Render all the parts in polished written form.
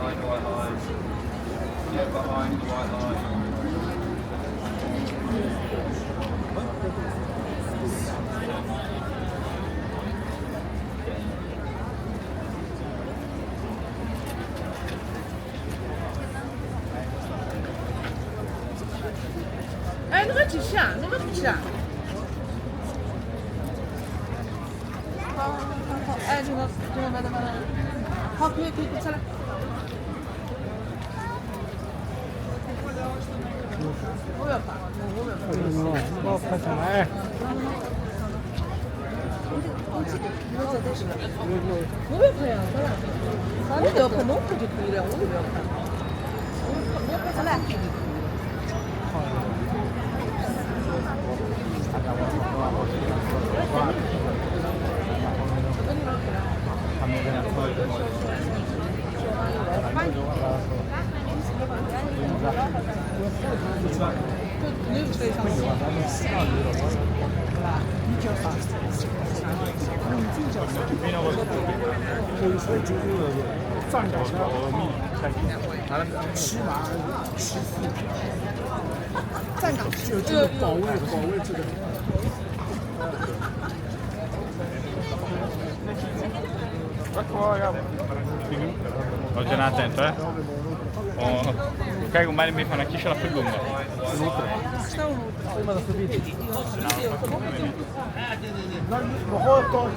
Behind the white line. Yeah, behind the white line.哎，那个几起啊？那个不起啊？好，好，好，哎，这个，慢点，好，可以，下来。500块，500块。我快上来。500块呀，当然。你都要拍农户就可以了，我就不要拍。我拍下来。站岗起码7-4，站岗就这个保卫这个。Ho già attento, eh? Ok, con mani mi fanno chi ce la più lunga. Prima da subito. Lo volto.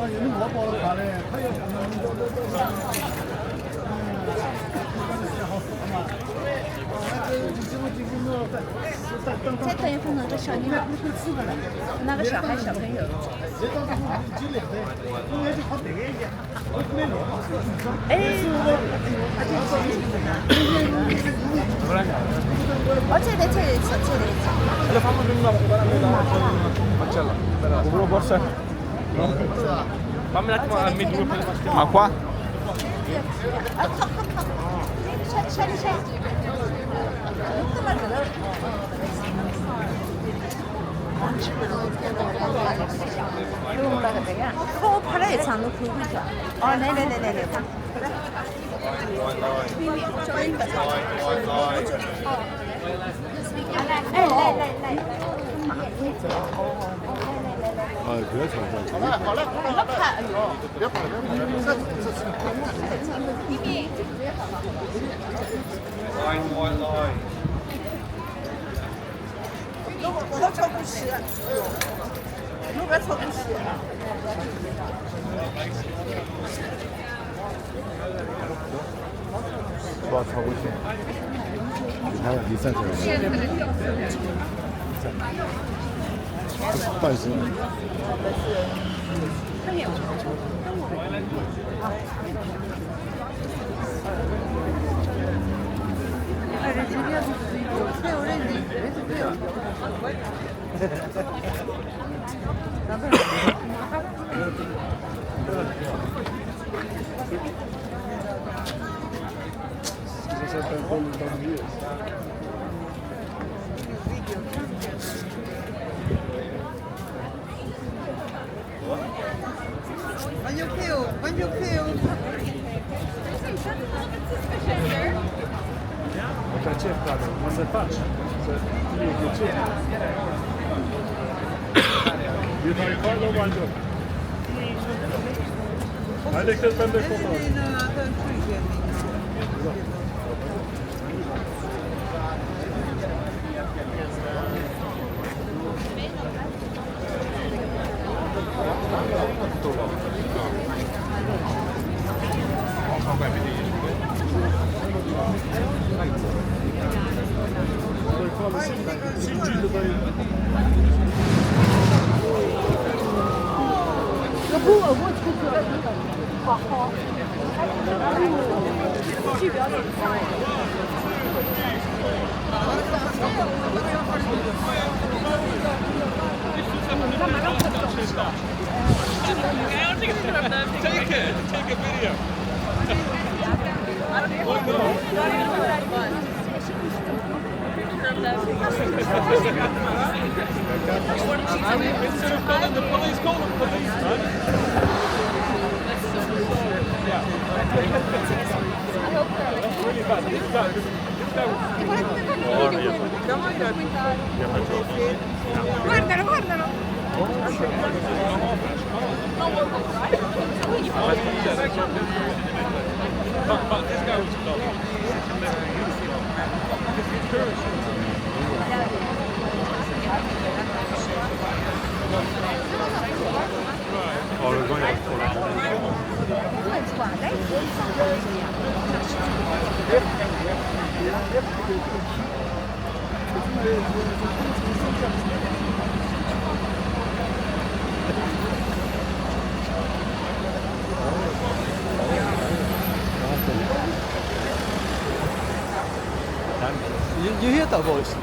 얘는 뭐 먹으러 가네. 타이어 장난再等一会儿，那个小女孩，那个小朋友。哎，这里。Fammi un attimo al mid. Ma qua?我拍了一场都可以的。哦，来，아, 그래 정말. Behind the white line. 와, 자고 있어. 리산 스파이스. When you feel. Jaka ciepła, może patrz. Nie ciepła. Jutra i kvar då vann jag. Nej, det kan spända på oss. Take a video. Instead of calling the police, call the police, man. That's really bad. Guardalo, guardalo. But this guy was done. Oh, we're going to pull out. Guarda, You hear that voice?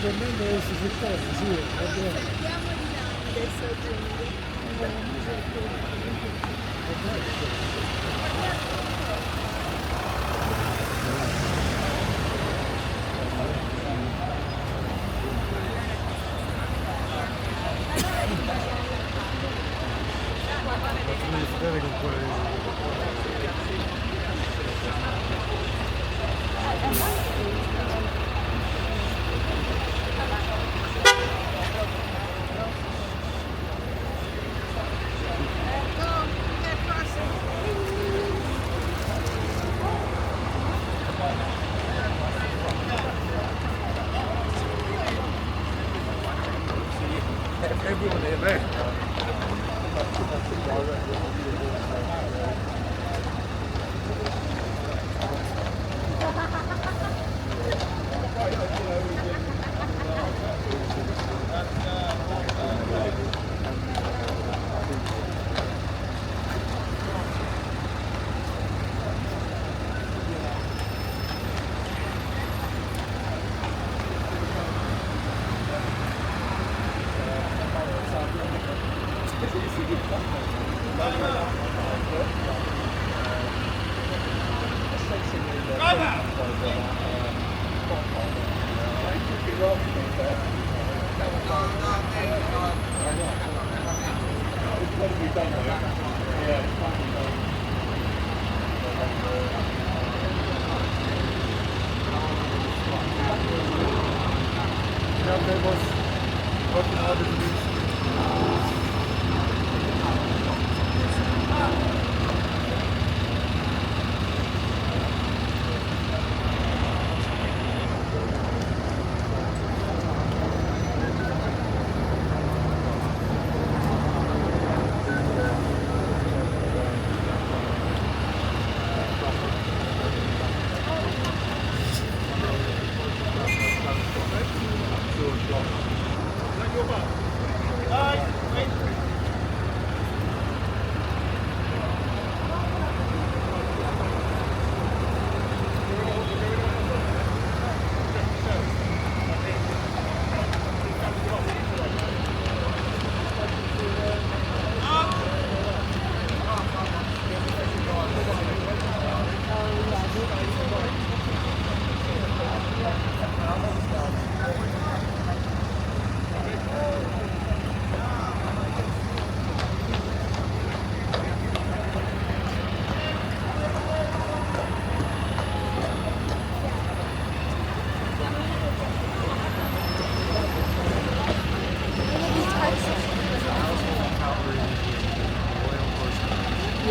leggermente si sposta, sì, va bene. Vedere con quale...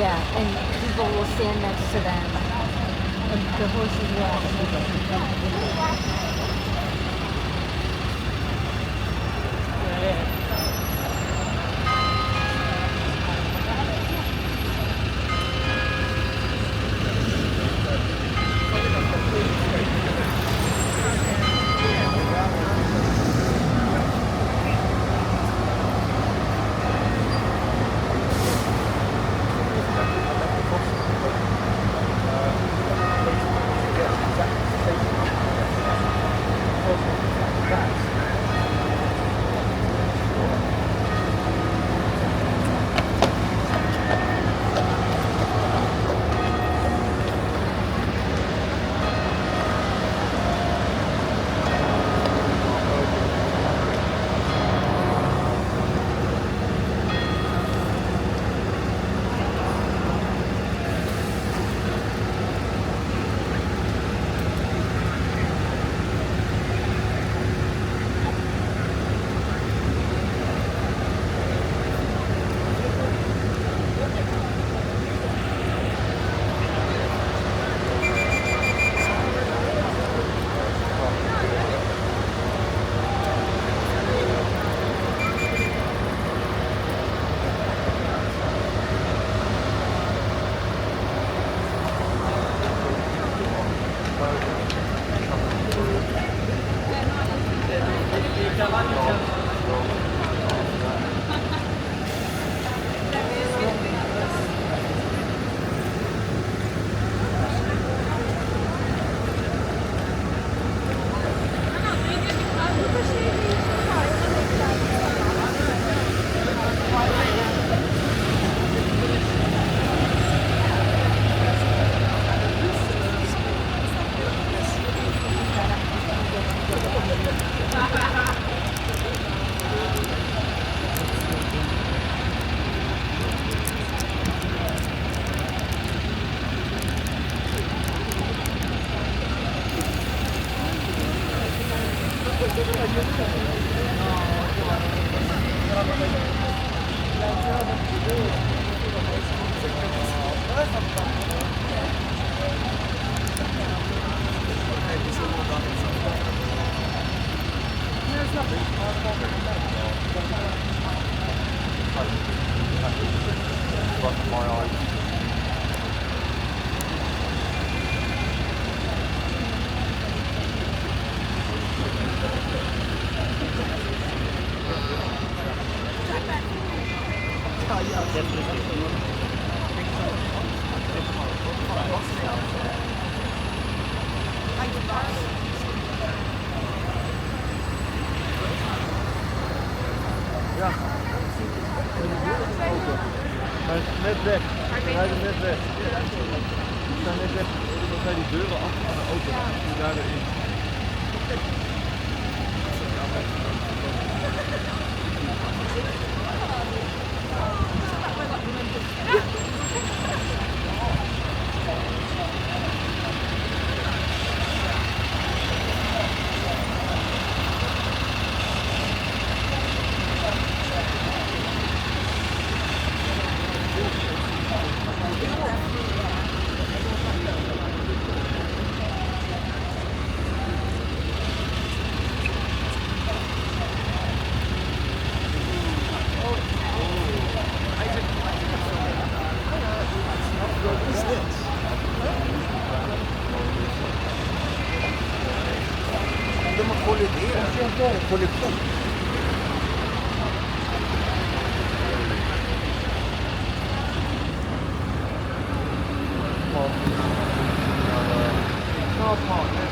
Yeah, and people will stand next to them. And the horses will. Ja. Hij is net weg. Hij is net weg. We zijn net weg. Dan zijn die deuren achter van de auto. Die daar erin. De har kolliderat. Kollision. Car park.